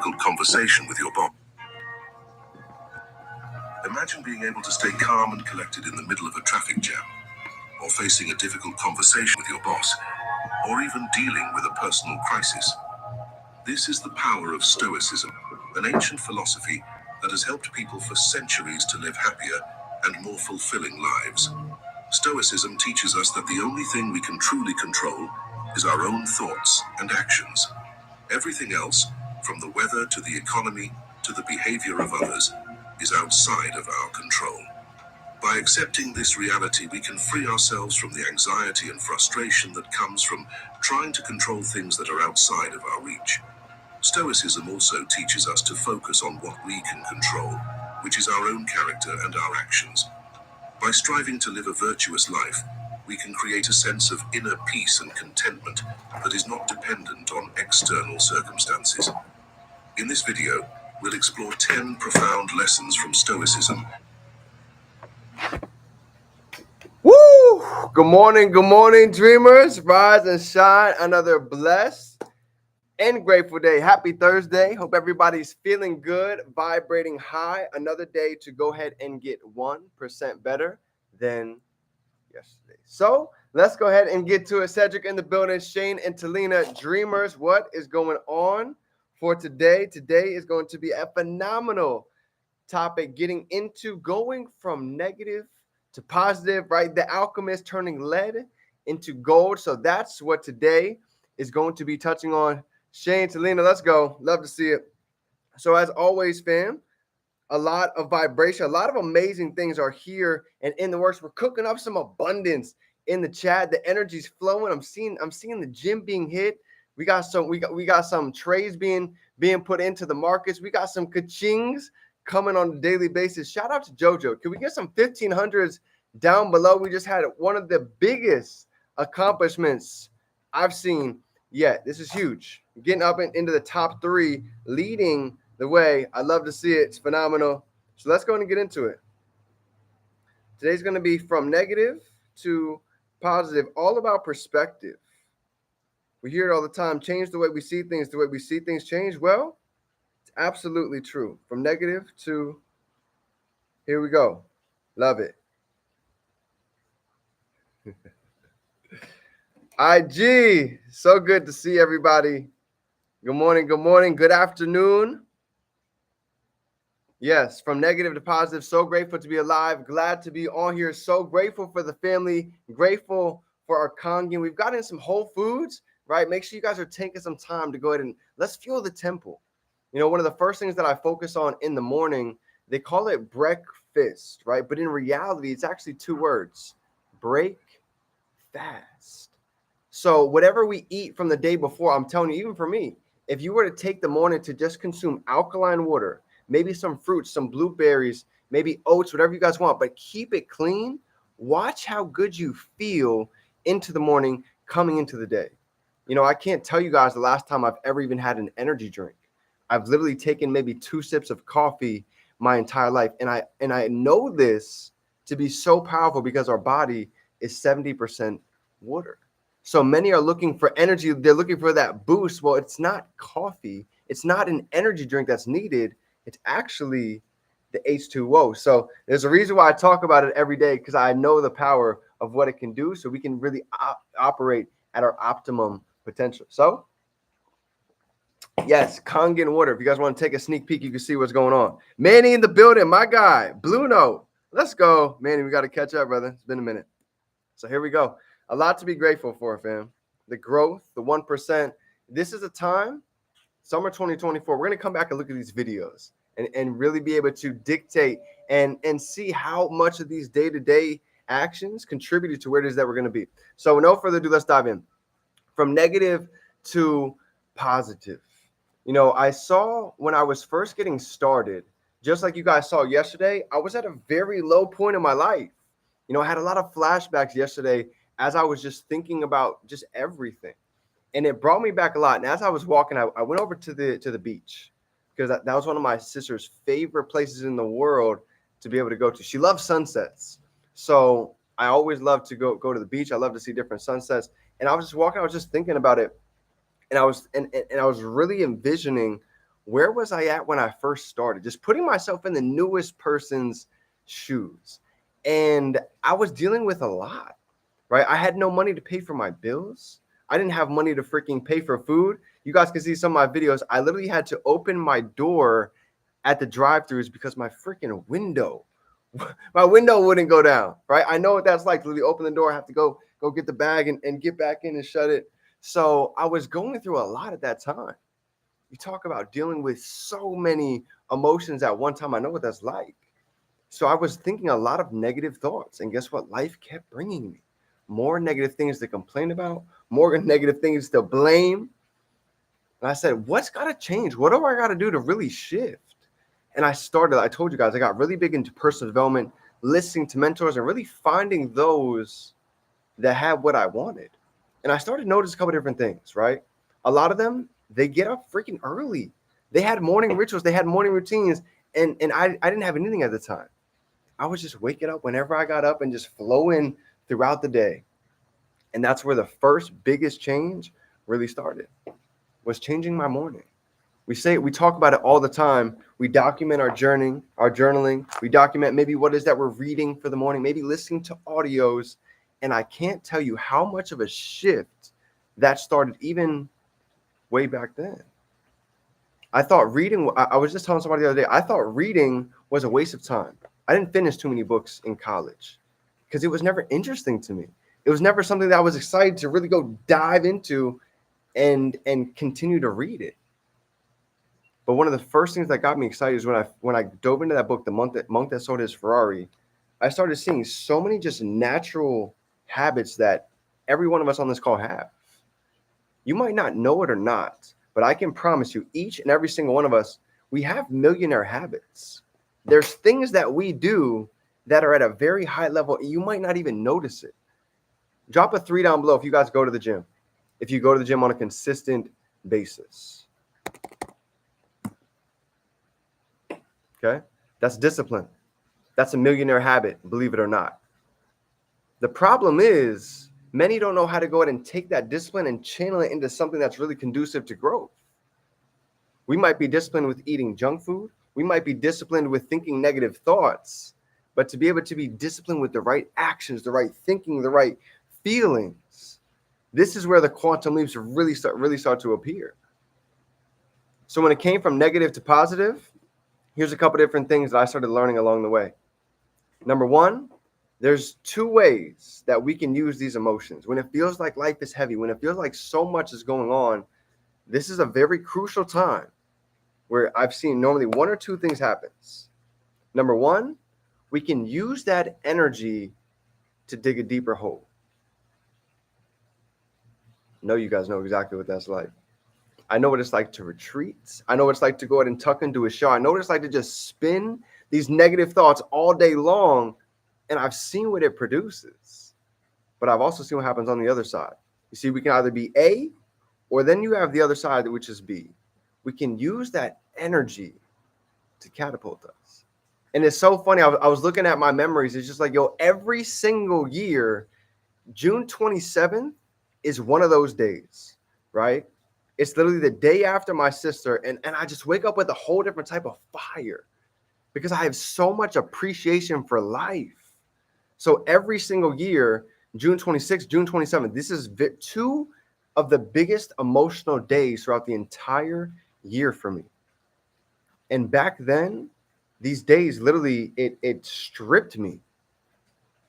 difficult conversation with your boss. Imagine being able to stay calm and collected in the middle of a traffic jam, or facing a difficult conversation with your boss, or even dealing with a personal crisis. This is the power of Stoicism, an ancient philosophy that has helped people for centuries to live happier and more fulfilling lives. Stoicism teaches us that the only thing we can truly control is our own thoughts and actions. Everything else, from the weather to the economy to the behavior of others, is outside of our control. By accepting this reality, we can free ourselves from the anxiety and frustration that comes from trying to control things that are outside of our reach. Stoicism also teaches us to focus on what we can control, which is our own character and our actions. By striving to live a virtuous life, we can create a sense of inner peace and contentment that is not dependent on external circumstances. In this video, we'll explore 10 profound lessons from Stoicism. Woo! Good morning, dreamers. Rise and shine. Another blessed and grateful day. Happy Thursday. Hope everybody's feeling good, vibrating high. Another day to go ahead and get 1% better than yesterday. So let's go ahead and get to it. Cedric in the building, Shane and Talina, dreamers. What is going on for today? Today is going to be a phenomenal topic, getting into going from negative to positive, right? The alchemist turning lead into gold. So that's what today is going to be touching on. Shane, Talina, let's go. Love to see it. So as always, fam, a lot of vibration, a lot of amazing things are here and in the works. We're cooking up some abundance in the chat. The energy's flowing. I'm seeing the gym being hit. We got some trades being put into the markets. We got some ka-chings coming on a daily basis. Shout out to JoJo. Can we get some 1500s down below? We just had one of the biggest accomplishments I've seen yet. This is huge. Getting up into the top 3, leading the way. I love to see it. It's phenomenal. So let's go and get into it. Today's going to be from negative to positive, all about perspective. We hear it all the time. Change the way we see things. The way we see things change. Well, it's absolutely true. From negative to, here we go. Love it. IG, so good to see everybody. Good morning. Good afternoon. Yes, from negative to positive. So grateful to be alive. Glad to be on here. So grateful for the family. Grateful for our Kangen. We've got in some Whole Foods, right? Make sure you guys are taking some time to go ahead and let's fuel the temple. You know, one of the first things that I focus on in the morning, they call it breakfast, right? But in reality, it's actually 2 words: break fast. So whatever we eat from the day before, I'm telling you, even for me, if you were to take the morning to just consume alkaline water, maybe some fruits, some blueberries, maybe oats, whatever you guys want, but keep it clean, watch how good you feel into the morning coming into the day. You know, I can't tell you guys the last time I've ever even had an energy drink. I've literally taken maybe 2 sips of coffee my entire life. And I know this to be so powerful because our body is 70% water. So many are looking for energy. They're looking for that boost. Well, it's not coffee. It's not an energy drink that's needed. It's actually the H2O. So there's a reason why I talk about it every day, because I know the power of what it can do, so we can really operate at our optimum potential. So yes, Kangen water. If you guys want to take a sneak peek, you can see what's going on. Manny in the building, my guy. Blue Note. Let's go. Manny, we got to catch up, brother. It's been a minute. So here we go. A lot to be grateful for, fam. The growth, the 1%. This is a time, summer 2024, we're going to come back and look at these videos and really be able to dictate and see how much of these day-to-day actions contributed to where it is that we're going to be. So no further ado, let's dive in. From negative to positive. You know, I saw when I was first getting started, just like you guys saw yesterday, I was at a very low point in my life. You know, I had a lot of flashbacks yesterday as I was just thinking about just everything. And it brought me back a lot. And as I was walking, I went over to the beach, because that was one of my sister's favorite places in the world to be able to go to. She loves sunsets. So I always love to go to the beach. I love to see different sunsets. And I was just walking, I was just thinking about it. And I was really envisioning where was I at when I first started? Just putting myself in the newest person's shoes. And I was dealing with a lot, right? I had no money to pay for my bills. I didn't have money to freaking pay for food. You guys can see some of my videos. I literally had to open my door at the drive-thrus because my freaking window, my window wouldn't go down, right? I know what that's like. Literally open the door, I have to go get the bag and get back in and shut it. So I was going through a lot at that time. You talk about dealing with so many emotions at one time. I know what that's like. So I was thinking a lot of negative thoughts. And guess what? Life kept bringing me more negative things to complain about, more negative things to blame. And I said, what's got to change? What do I got to do to really shift? And I told you guys, I got really big into personal development, listening to mentors and really finding those that had what I wanted. And I started to notice a couple different things, right? A lot of them, they get up freaking early. They had morning rituals, they had morning routines, and I didn't have anything at the time. I was just waking up whenever I got up and just flowing throughout the day. And that's where the first biggest change really started, was changing my morning. We talk about it all the time. We document our journaling. We document maybe what is that we're reading for the morning, maybe listening to audios. And I can't tell you how much of a shift that started even way back then. I thought reading, I was just telling somebody the other day, I thought reading was a waste of time. I didn't finish too many books in college because it was never interesting to me. It was never something that I was excited to really go dive into and continue to read it. But one of the first things that got me excited is when I dove into that book, The Monk That Sold His Ferrari. I started seeing so many just natural habits that every one of us on this call have. You might not know it or not, but I can promise you, each and every single one of us, we have millionaire habits. There's things that we do that are at a very high level. You might not even notice it. Drop a 3 down below if you guys go to the gym. If you go to the gym on a consistent basis. Okay? That's discipline. That's a millionaire habit, believe it or not. The problem is many don't know how to go ahead and take that discipline and channel it into something that's really conducive to growth. We might be disciplined with eating junk food. We might be disciplined with thinking negative thoughts, but to be able to be disciplined with the right actions, the right thinking, the right feelings, this is where the quantum leaps really start to appear. So when it came from negative to positive, here's a couple different things that I started learning along the way. Number one, there's 2 ways that we can use these emotions. When it feels like life is heavy, when it feels like so much is going on, this is a very crucial time where I've seen normally 1 or 2 things happens. Number one, we can use that energy to dig a deeper hole. I know you guys know exactly what that's like. I know what it's like to retreat. I know what it's like to go ahead and tuck into a shell. I know what it's like to just spin these negative thoughts all day long. And I've seen what it produces. But I've also seen what happens on the other side. You see, we can either be A, or then you have the other side, which is B. We can use that energy to catapult us. And it's so funny. I was looking at my memories. It's just like, yo, every single year, June 27th is one of those days, right? It's literally the day after my sister. And I just wake up with a whole different type of fire because I have so much appreciation for life. So every single year, June 26th, June 27th, this is 2 of the biggest emotional days throughout the entire year for me. And back then, these days, literally, it stripped me.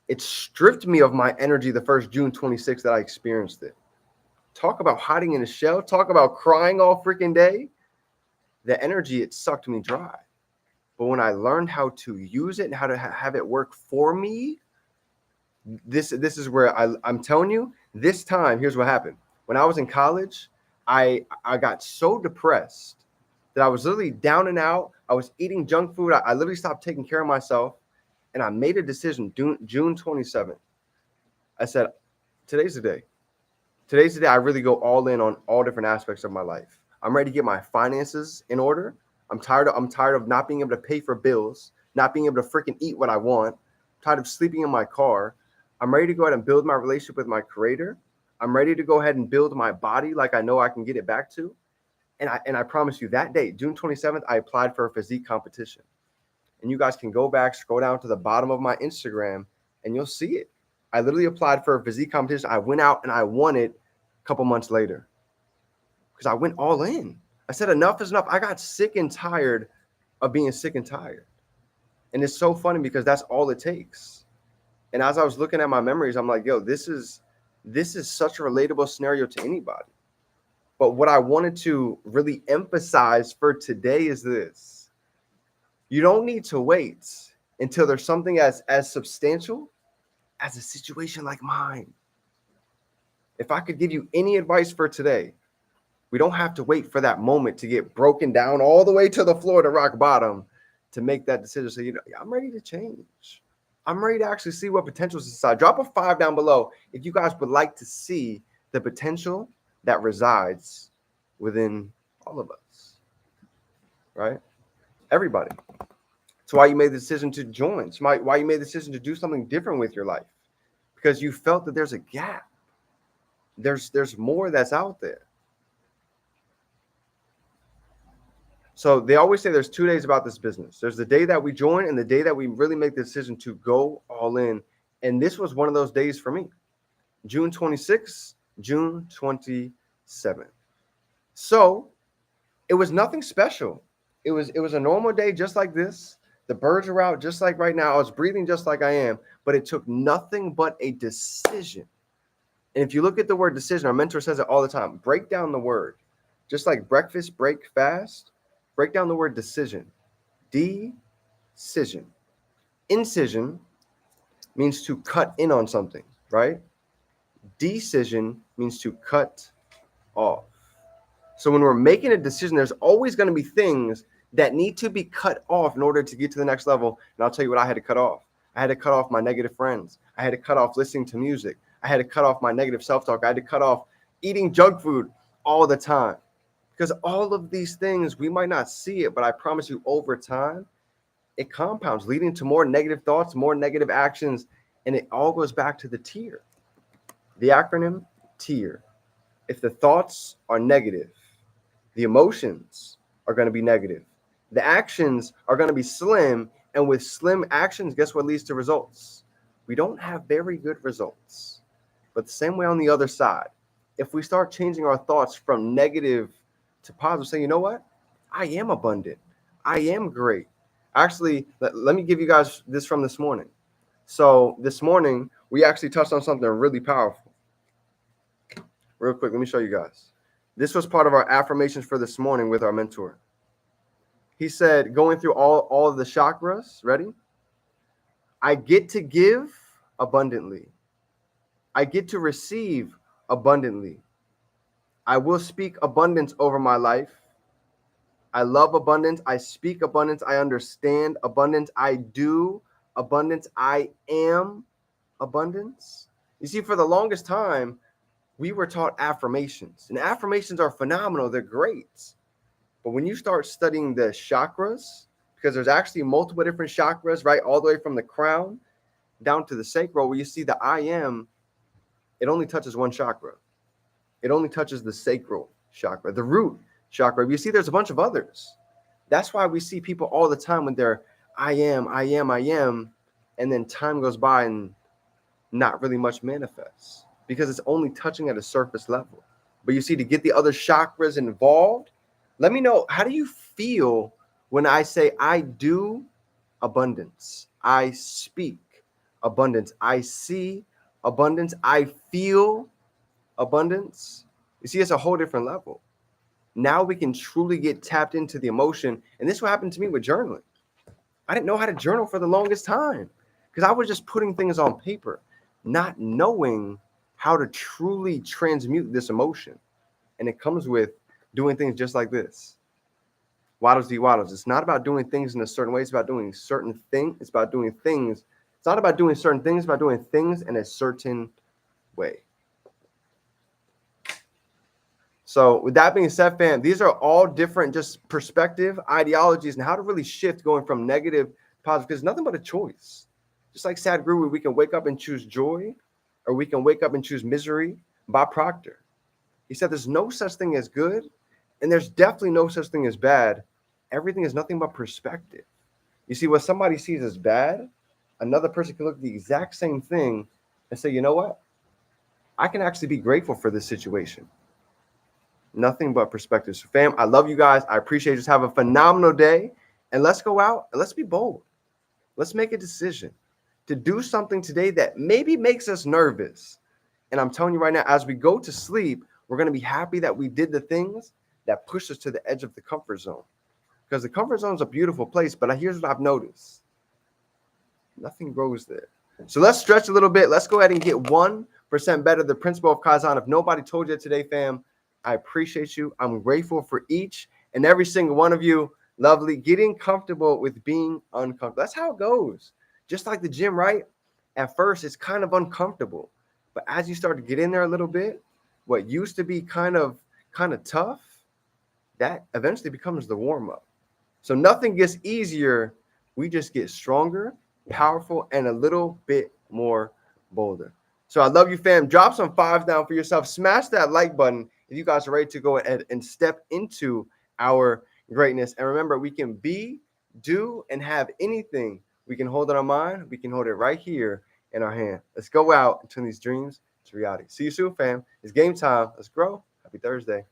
It stripped me of my energy the first June 26th that I experienced it. Talk about hiding in a shell. Talk about crying all freaking day. The energy, it sucked me dry. But when I learned how to use it and how to have it work for me, this is where I'm telling you, this time, here's what happened. When I was in college, I got so depressed that I was literally down and out. I was eating junk food. I literally stopped taking care of myself. And I made a decision June 27th. I said, today's the day. Today's the day I really go all in on all different aspects of my life. I'm ready to get my finances in order. I'm tired of not being able to pay for bills, not being able to freaking eat what I want. I'm tired of sleeping in my car. I'm ready to go ahead and build my relationship with my creator. I'm ready to go ahead and build my body like I know I can get it back to. And I promise you that day, June 27th, I applied for a physique competition. And you guys can go back, scroll down to the bottom of my Instagram, and you'll see it. I literally applied for a physique competition. I went out and I won it a couple months later because I went all in. I said, enough is enough. I got sick and tired of being sick and tired. And it's so funny because that's all it takes. And as I was looking at my memories, I'm like, yo, this is such a relatable scenario to anybody. But what I wanted to really emphasize for today is this. You don't need to wait until there's something as substantial as a situation like mine. If I could give you any advice for today, we don't have to wait for that moment to get broken down all the way to the floor to rock bottom to make that decision. So, I'm ready to change. I'm ready to actually see what potential is inside. Drop a 5 down below if you guys would like to see the potential that resides within all of us, right? Everybody. It's why you made the decision to join. It's why you made the decision to do something different with your life, because you felt that there's a gap. There's more that's out there. So they always say there's 2 days about this business. There's the day that we join and the day that we really make the decision to go all in. And this was one of those days for me. June 26th, June 27th. So it was nothing special. It was a normal day just like this. The birds are out just like right now. I was breathing just like I am, but it took nothing but a decision. And if you look at the word decision, our mentor says it all the time. Break down the word. Just like breakfast, break fast. Break down the word decision. Decision. Incision means to cut in on something, right? Decision means to cut off. So when we're making a decision, there's always going to be things that need to be cut off in order to get to the next level. And I'll tell you what I had to cut off. I had to cut off my negative friends. I had to cut off listening to music. I had to cut off my negative self-talk. I had to cut off eating junk food all the time. Because all of these things, we might not see it, but I promise you over time, it compounds, leading to more negative thoughts, more negative actions, and it all goes back to the TEAR. The acronym TEAR. If the thoughts are negative, the emotions are going to be negative. The actions are going to be slim, and with slim actions, guess what leads to results? We don't have very good results. But the same way on the other side, if we start changing our thoughts from negative to positive, say, you know what? I am abundant. I am great. Actually, let me give you guys this from this morning. So this morning, we actually touched on something really powerful. Real quick, let me show you guys. This was part of our affirmations for this morning with our mentor. He said, going through all of the chakras, ready? I get to give abundantly. I get to receive abundantly. I will speak abundance over my life. I love abundance. I speak abundance. I understand abundance. I do abundance. I am abundance. You see, for the longest time, we were taught affirmations, and affirmations are phenomenal. They're great. But when you start studying the chakras, because there's actually multiple different chakras, right? All the way from the crown down to the sacral, where you see the I am, it only touches one chakra. It only touches the sacral chakra, the root chakra. You see, there's a bunch of others. That's why we see people all the time when they're I am, and then time goes by and not really much manifests because it's only touching at a surface level. But you see, to get the other chakras involved, let me know, how do you feel when I say I do abundance? I speak abundance. I see abundance. I feel abundance. You see, it's a whole different level. Now we can truly get tapped into the emotion. And this is what happened to me with journaling. I didn't know how to journal for the longest time because I was just putting things on paper, not knowing how to truly transmute this emotion. And it comes with doing things just like this. Waddles D Waddles. It's not about doing things in a certain way. It's about doing certain things. It's about doing things. It's not about doing certain things. It's about doing things in a certain way. So with that being said, fam, these are all different just perspective, ideologies, and how to really shift going from negative to positive, because it's nothing but a choice. Just like Sadhguru, we can wake up and choose joy, or we can wake up and choose misery. Bob Proctor, he said there's no such thing as good And there's definitely no such thing as bad. Everything is nothing but perspective. You see, what somebody sees as bad, another person can look at the exact same thing and say, you know what? I can actually be grateful for this situation. Nothing but perspective. So, fam, I love you guys. I appreciate you. Just have a phenomenal day. And let's go out and let's be bold. Let's make a decision to do something today that maybe makes us nervous. And I'm telling you right now, as we go to sleep, we're going to be happy that we did the things that push us to the edge of the comfort zone. Because the comfort zone is a beautiful place, but here's what I've noticed. Nothing grows there. So let's stretch a little bit. Let's go ahead and get 1% better. The principle of Kaizen. If nobody told you today, fam, I appreciate you. I'm grateful for each and every single one of you. Lovely. Getting comfortable with being uncomfortable. That's how it goes. Just like the gym, right? At first, it's kind of uncomfortable. But as you start to get in there a little bit, what used to be kind of tough, that eventually becomes the warm-up. So nothing gets easier. We just get stronger, powerful, and a little bit more bolder. So I love you, fam. Drop some fives down for yourself. Smash that like button if you guys are ready to go ahead and step into our greatness. And remember, we can be, do, and have anything we can hold in our mind. We can hold it right here in our hand. Let's go out and turn these dreams to reality. See you soon, fam. It's game time. Let's grow. Happy Thursday.